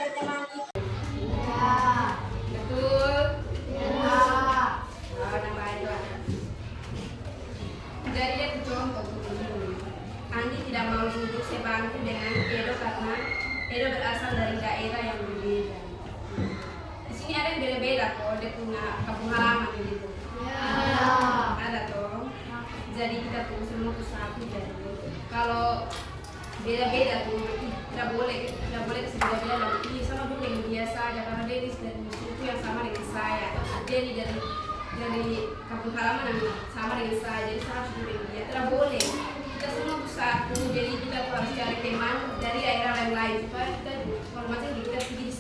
berteman itu. Ya. Betul. Ya. Oh, nambah itu. Jadi dia contoh begini. Andi tidak mau duduk sebangku dengan Edo karena Edo berasal dari daerah yang berbeda. Di sini ada yang beda-beda kok, dia punya kampung halaman gitu. Ya. Ada toh. Jadi kita tuh semua tuh satu jadi. Kalau beda-beda tuh tidak boleh beda-beda dalam ini sama dulu yang biasa aja karena Dennis dan itu yang sama dengan saya. Jadi dari kampung halaman yang sama dengan saya, jadi saya harus dulu dia. Tidak boleh. Kita semua tuh satu, jadi kita tuh harus cari teman dari daerah yang lain supaya kita kalau macam kita pilih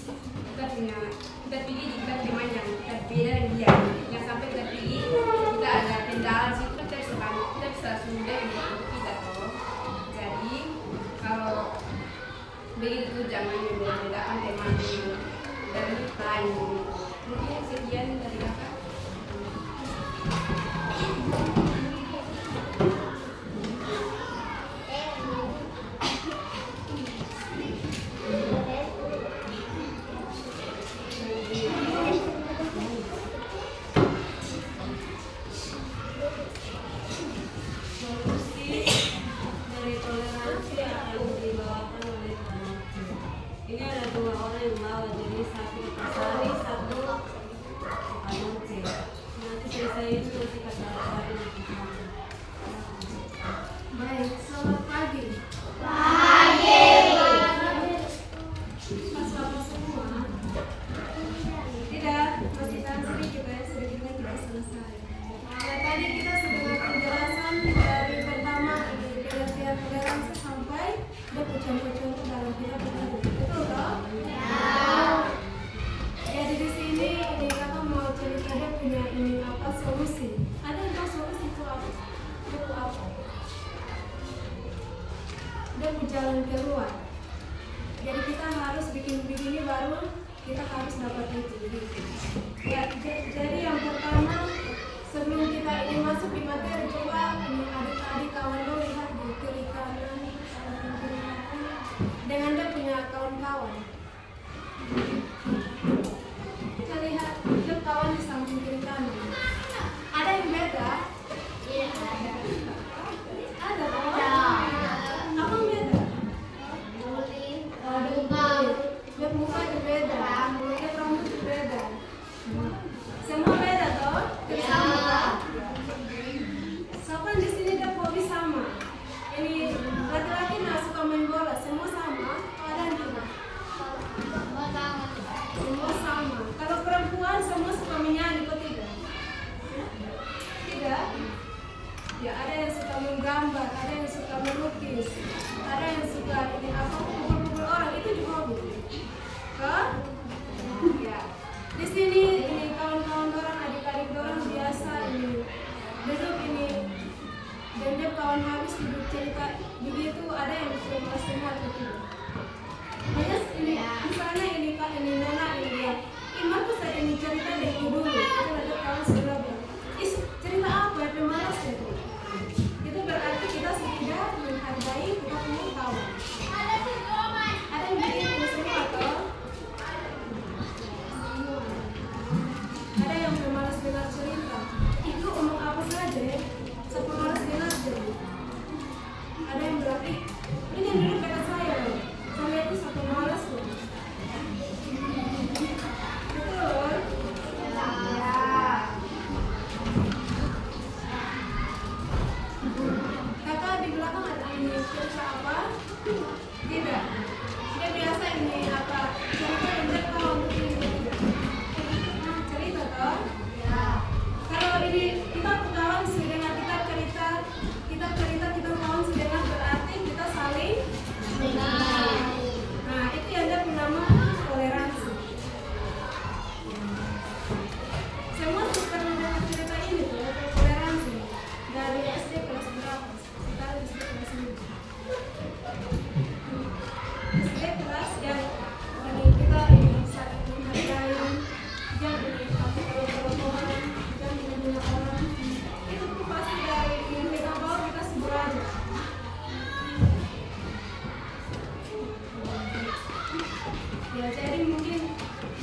teman yang kita beda dengan dia. Yang sampai kita pilih kita ada kendala situ kita bisa sudah yang kita toh. Jadi kalau begitu jangan membedakan teman dari lain. Mungkin sekian dari kakak. Ini ada dua orang yang bawa, jadi satu Sari, satu Anunce. Nanti selesai itu nanti kata Sari. Baik, selamat pagi. Pagi. Mas-mas semua. Tidak, masih tahan sedikit ya, sedikitnya tidak selesai. Ya, tadi kita sudah melakukan penjelasan dari pertama pengertian toleransi sampai bercontoh-contoh dalam kita berdiri. Betul toh? Ya. Jadi di sini ini kakak mau cerita dia punya ini apa solusi. Ada yang tahu solusi itu apa? Itu apa? Dia mau jalan keluar. Jadi kita harus bikin begini baru kita harus dapat itu. Ya, jadi yang pertama sebelum kita ini masuk di materi coba ini adik-adik kawan lo lihat di kiri kanan dengan dia punya kawan-kawan. Kita lihat dia kawan di samping kiri kanan. Ada yang beda? Iya, ada. Ada toh? Ada. Apa yang beda? Kulit, Ada muka, dia muka itu beda, dia rambut itu beda. Semua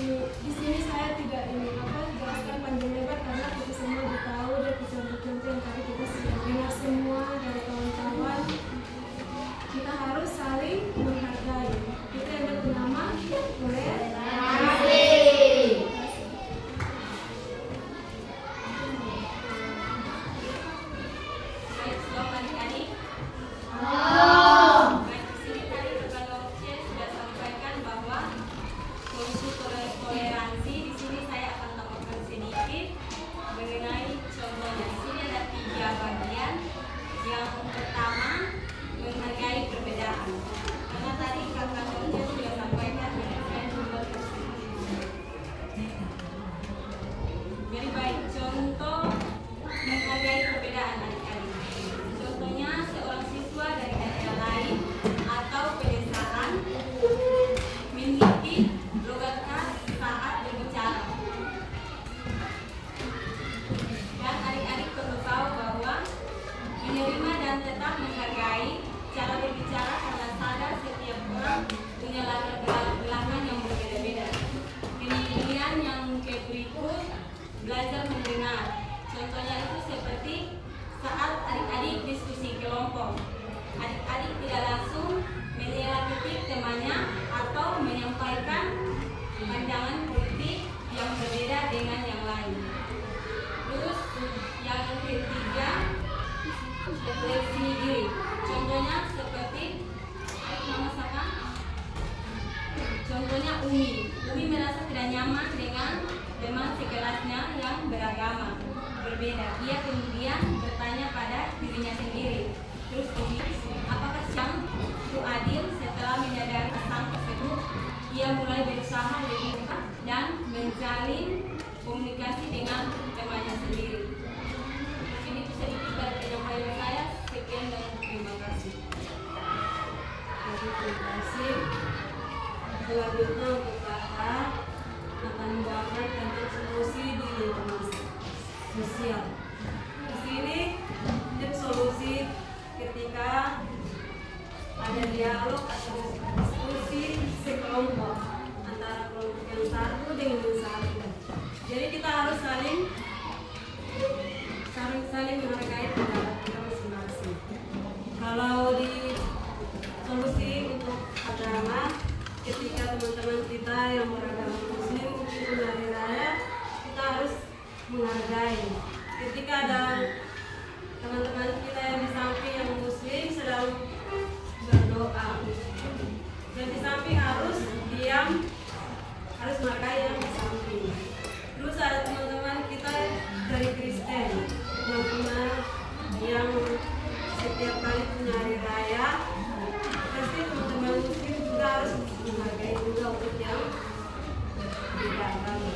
di sini saya tidak jelaskan panjang lebar karena kita semua udah tahu dari contoh-contoh yang tadi kita sudah dengar semua dari kawan-kawan. Kita harus saling menghargai. Kita yang bernama boleh. Baik, selamat adik-adik. Baik, di sini tadi Ketua C sudah sampaikan bahwa solusi toleransi. Di sini saya akan tambahkan sedikit mengenai contohnya. Di sini ada 3 bagian. Yang pertama, menghargai perbedaan. Karena tadi Kakak Ketua sudah sampaikan, saya juga jadi baik, contoh menghargai perbedaan adik-adik. Contohnya seorang siswa dari daerah lain atau pedesaan memiliki logat khas saat berbicara. Dan adik-adik perlu tahu bahwa menerima dan tetap menghargai cara berbicara karena sadar setiap orang punya latar belakang yang berbeda-beda. Kemudian yang berikut, belajar mendengar. Contohnya itu seperti saat adik-adik diskusi kelompok. Adik-adik tidak langsung menilai temannya atau menyampaikan pandangan politik yang berbeda dengan yang lain. Terus yang ketiga, refleksi diri. Contohnya seperti nama siapa? Contohnya Umi. Umi merasa tidak nyaman dengan teman sekelasnya yang beragama berbeda. Ia kemudian bertanya pada dirinya sendiri. Terus Umi, apakah yang itu adil? Setelah menyadari pesan tersebut, ia mulai berusaha lebih dekat dan menjalin komunikasi dengan temannya sendiri. Ini sedikit dari penyampaian saya. Sekian dan terima kasih. Terima kasih. Selanjutnya untuk Kakak akan membahas tentang solusi di lingkungan sosial. Di sini tips solusi ketika ada dialog atau diskusi sekelompok antara kelompok yang satu dengan yang satu. Jadi kita harus saling menghargai pendapat kita masing-masing. Kalau di solusi untuk agama, ketika teman-teman kita yang beragama Muslim mungkin hari raya, kita harus menghargai. Ketika ada teman-teman kita yang di samping yang Muslim sedang berdoa, dan di samping harus diam, harus menghargai yang di samping. Terus ada teman-teman kita dari Kristen yang setiap kali punya hari raya, pasti teman-teman Muslim juga harus menghargai juga untuk yang beda agama.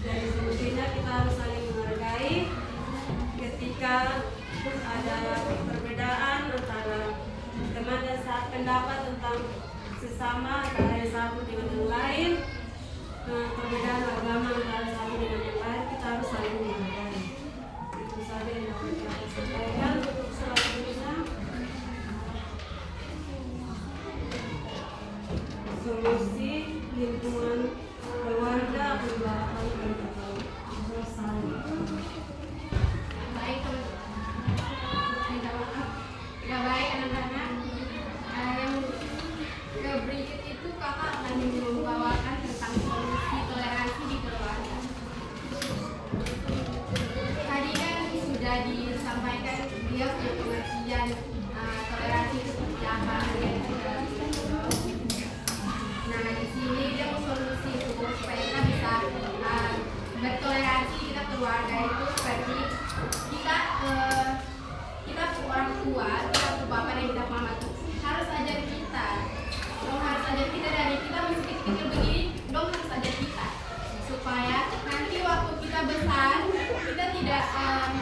Dari solusinya kita harus saling menghargai. Ketika ada perbedaan antara teman dan pendapat tentang sesama antara yang satu dengan yang lain, perbedaan agama antara satu dengan yang lain, kita harus saling menghargai. Itu saja yang dapat saya sampaikan. Untuk selanjutnya, solusi lingkungan keluarga perubahan protokol sosial. Baik, tidak baik anak-anak. Yang berikut itu kakak akan membawakan tentang solusi toleransi di keluarga. Tadi kan sudah disampaikan dia punya pengertian toleransi itu seperti apa. Nah, di sini dia mau solusi supaya kita bisa bertoleransi kita keluarga itu seperti kita orang tua, kita bapak dan kita mama tuh harus ajar kita. Dong harus ajar kita dari kita masih kecil begini, dong harus ajar kita supaya nanti waktu kita besar kita tidak salah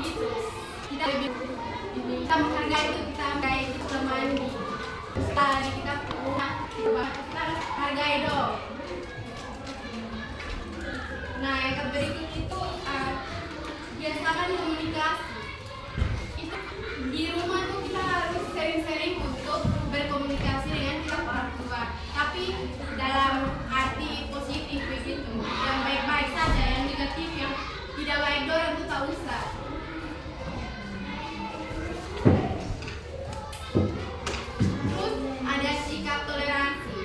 gitu. Kita menghargai itu, kita menghargai teman di sekolah kita punya, kita harus hargai dong. Nah, yang berikut itu biasakan komunikasi. Itu di rumah tuh kita harus sering-sering untuk berkomunikasi dengan tapi dalam arti positif begitu, yang baik-baik saja, yang negatif yang tidak baik dorang itu tak usah. Terus ada sikap toleransi.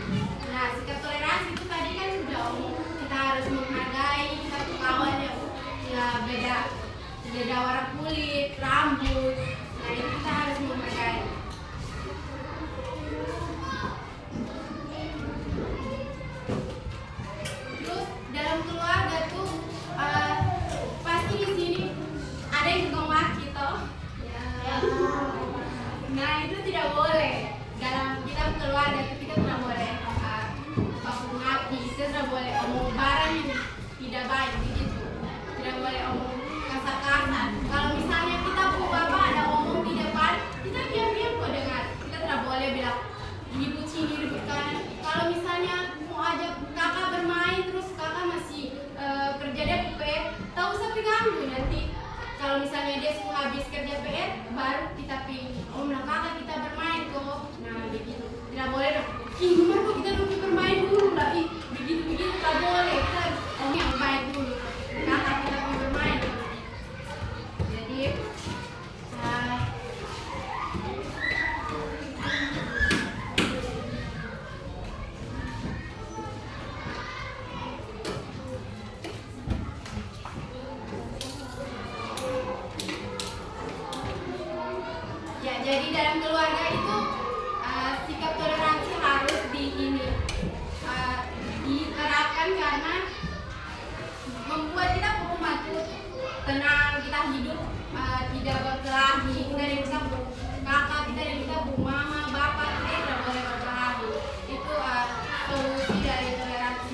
Nah, sikap toleransi itu tadi kan sudah umum, kita harus menghargai kita tuh kawan ya beda warna kulit, rambut. Nah, itu kita harus menghargai. Terus dalam keluarga tuh pasti di sini ada yang juga maki toh. Nah, itu tidak boleh. Dalam kita keluarga itu kita tidak boleh baku maki, kita tidak boleh omong barang yang tidak baik begitu. Tidak boleh omong kasar-kasar. Kalau misalnya kita punya bapak ada omong di depan, kita diam-diam kok dengar. Kita tidak boleh bilang ribut sini ribut kanan. Kalau misalnya mau ajak kakak bermain terus kakak masih kerja PR, tak usah pengganggu nanti. Kalau misalnya dia sudah habis kerja PR, baru kita pilih. Oh, nah kakak kita bermain kok. Nah begitu. Tidak boleh dong. Ih, gimana kok kita dulu bermain dulu lah. Ih, begitu tak boleh. Kita harus yang baik dulu. Kakak kita mau bermain. Jadi jadi dalam keluarga itu sikap toleransi harus diterapkan karena membuat kita rumah itu tenang, kita hidup tidak berkelahi. Kita dari kita kakak, kita dari kita mama, bapak, kita tidak boleh berkelahi. Itu solusi dari toleransi.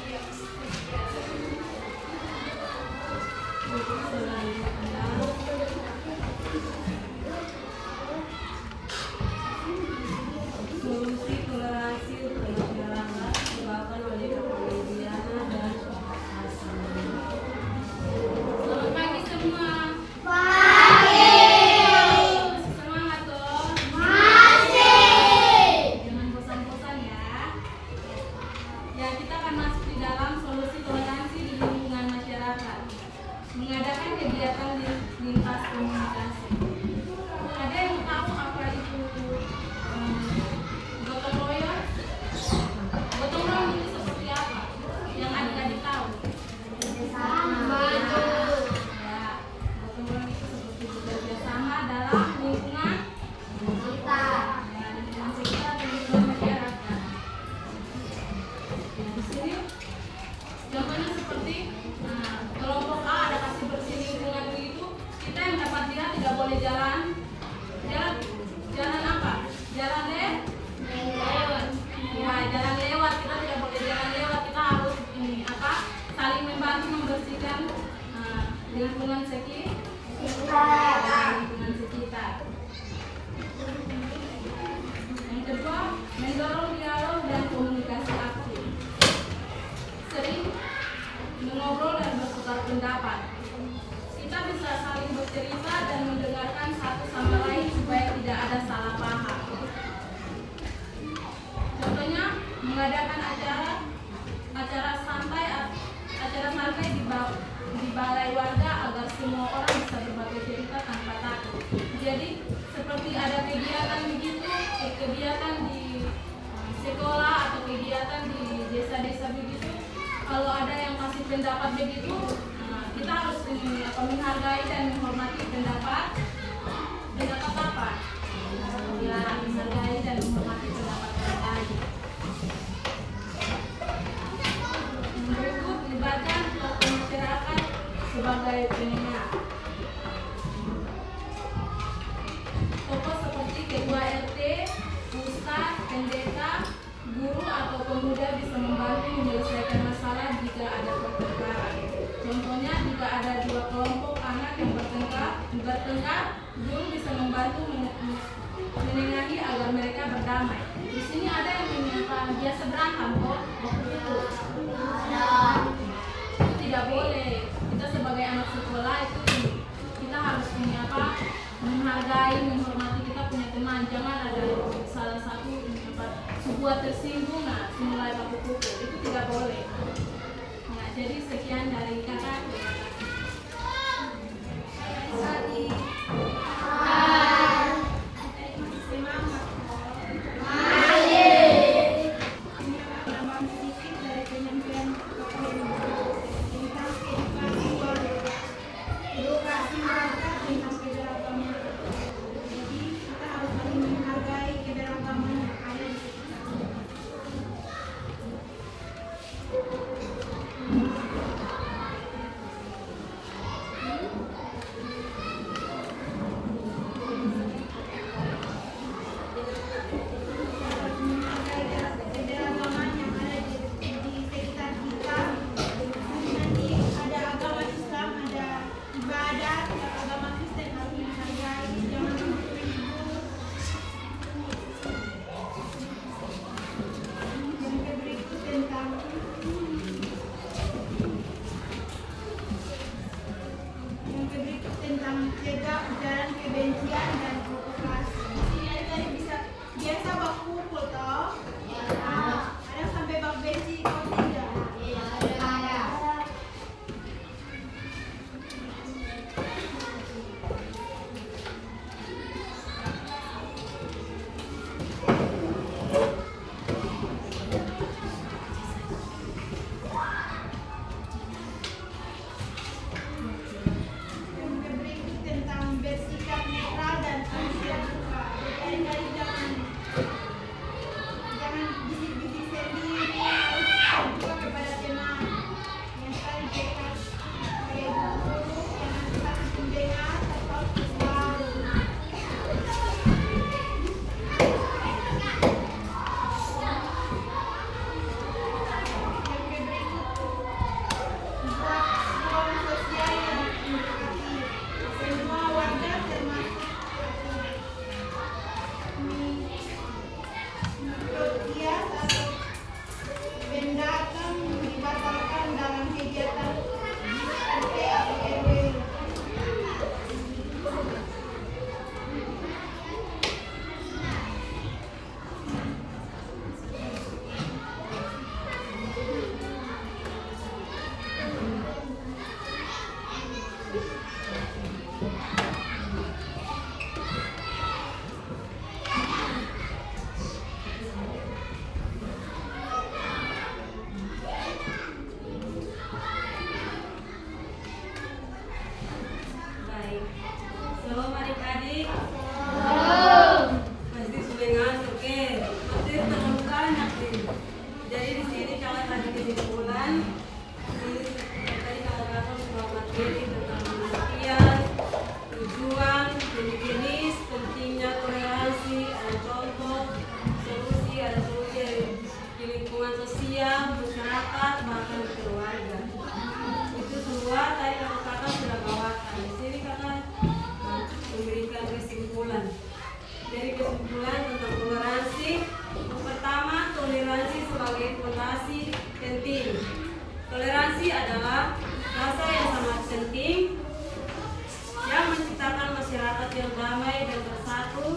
Solusi toleransi untuk masyarakat disebabkan oleh kepedulian dan Selamat pagi semua. Pagi. Semangat toh. Masih. Jangan bosan-bosan ya. Ya, kita akan masuk di dalam solusi toleransi di lingkungan masyarakat. Mengadakan kegiatan lintas komunikasi. Ada yang tahu apa itu gotong royong? Gotong royong itu seperti apa? Yang adik-adik tahu? Maju. Ya, gotong royong itu seperti bekerja sama dalam lingkungan Kita. ya, lingkungan sekitar dan lingkungan masyarakat. Nah, di sini contohnya seperti kelompok A ada kasih bersih lingkungan begitu, kita yang dapat lihat tidak boleh jalan apa? Jalan lewat. Ya, jalan lewat, kita tidak boleh jalan lewat, kita harus saling membantu membersihkan lingkungan sekitar. Yang kedua, mendorong dialog dan komunikasi aktif. Sering mengobrol dan bertukar pendapat. Kita bisa saling bercerita dan mendengarkan satu sama lain supaya tidak ada salah paham. Contohnya, mengadakan acara santai di balai warga agar semua orang bisa berbagi cerita tanpa takut. Jadi seperti ada kegiatan begitu, kegiatan di sekolah atau kegiatan di desa-desa begitu. Kalau ada yang kasih pendapat begitu, kita harus menghargai dan menghormati pendapat apa? Ya, menghargai dan menghormati pendapat orang lain. Berikut libatkan tokoh masyarakat sebagai pendengar. Tokoh seperti ketua RT, ustadz, pendeta, guru atau pemuda bisa membantu menyelesaikan masalah jika ada pertengkaran. Contohnya, jika ada dua kelompok anak yang bertengkar, guru bisa membantu menengahi agar mereka berdamai. Di sini ada yang biasa berantem kok waktu itu. Itu tidak boleh. Kita sebagai anak sekolah itu kita harus menghargai, menghormati kita punya teman. Jangan ada salah satu membuat tersinggung, nah mulai baku pukul itu tidak boleh. Nah, jadi sekian dari kakak. Sadi. Semangat. Ini tambahan sedikit dari penyampaian Bapak Ibu tentang edukasi warga. Edukasi warga tentang keberagaman. Jadi kita harus saling menghargai keberagaman yang ada di sekitar kita. Harus menghargai keberagaman yang ada di sekitar kita. Nanti ada agama Islam, ada ibadat, agama Kristen harus menghargai, jangan ribut. Yang berikut tentang cegah ujaran kebencian dan provokasi. Di sini ada tadi bisa biasa bak pukul toh? Ada sampai bak benci kau tidak? Yang berikut tentang bersikap netral dan terbuka. Jadi jangan bisik-bisik sendiri, harus terbuka kepada teman yang saling dekat. Kayak guru, jangan saling mendengar atau selalu. Yang berikut buat ruang sosial yang integratif. Semua warga termasuk mikrotias atau pendatang dibatalkan dalam kegiatan RT atau RW. Baik. Shalom adik-adik. Pasti sudah ngantuk Masih terlalu banyak nih. Jadi di sini kalian ada kesimpulan. Tadi kakak sudah materi tentang pengertian, tujuan, jenis, pentingnya toleransi, ada contoh, solusi, ada solusi di lingkungan sosial, masyarakat, bahkan keluarga. Itu semua tadi kakak sudah bawakan. Di sini kakak memberikan kesimpulan. Dari kesimpulan tentang toleransi, yang pertama, toleransi sebagai fondasi penting. Toleransi adalah rasa yang sangat penting yang menciptakan masyarakat yang damai dan bersatu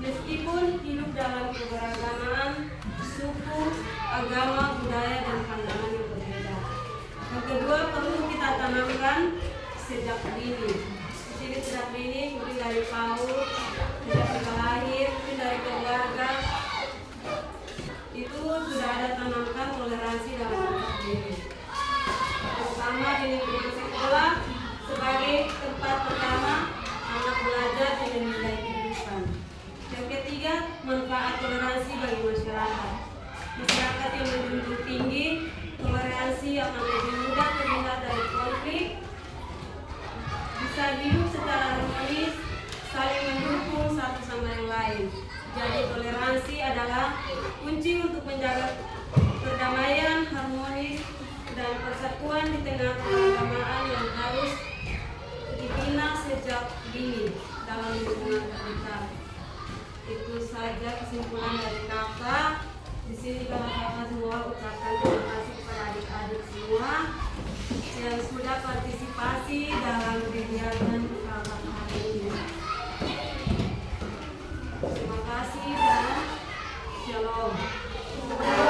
meskipun hidup dalam keberagaman suku, agama, budaya, dan pandangan yang berbeda. Yang kedua, perlu kita tanamkan sejak dini. Di sini sejak dini, mulai dari PAUD, sejak kita lahir, mulai dari keluarga, itu sudah ada tanamkan toleransi dalam otak diri. Terutama di lingkungan sekolah sebagai tempat pertama anak belajar dengan nilai kehidupan. Yang ketiga, manfaat toleransi bagi masyarakat. Masyarakat yang menjunjung tinggi toleransi akan lebih mudah terhindar dari konflik, bisa hidup secara harmonis, saling mendukung satu sama yang lain. Jadi toleransi adalah kunci untuk menjaga perdamaian, harmonis, dan persatuan di tengah keberagaman yang harus dibina sejak dini dalam lingkungan terdekat. Itu saja kesimpulan dari kakak. Di sini kakak semua ucapkan terima kasih kepada adik-adik semua yang sudah partisipasi dalam kegiatan kakak hari ini. Terima kasih dan shalom. Terima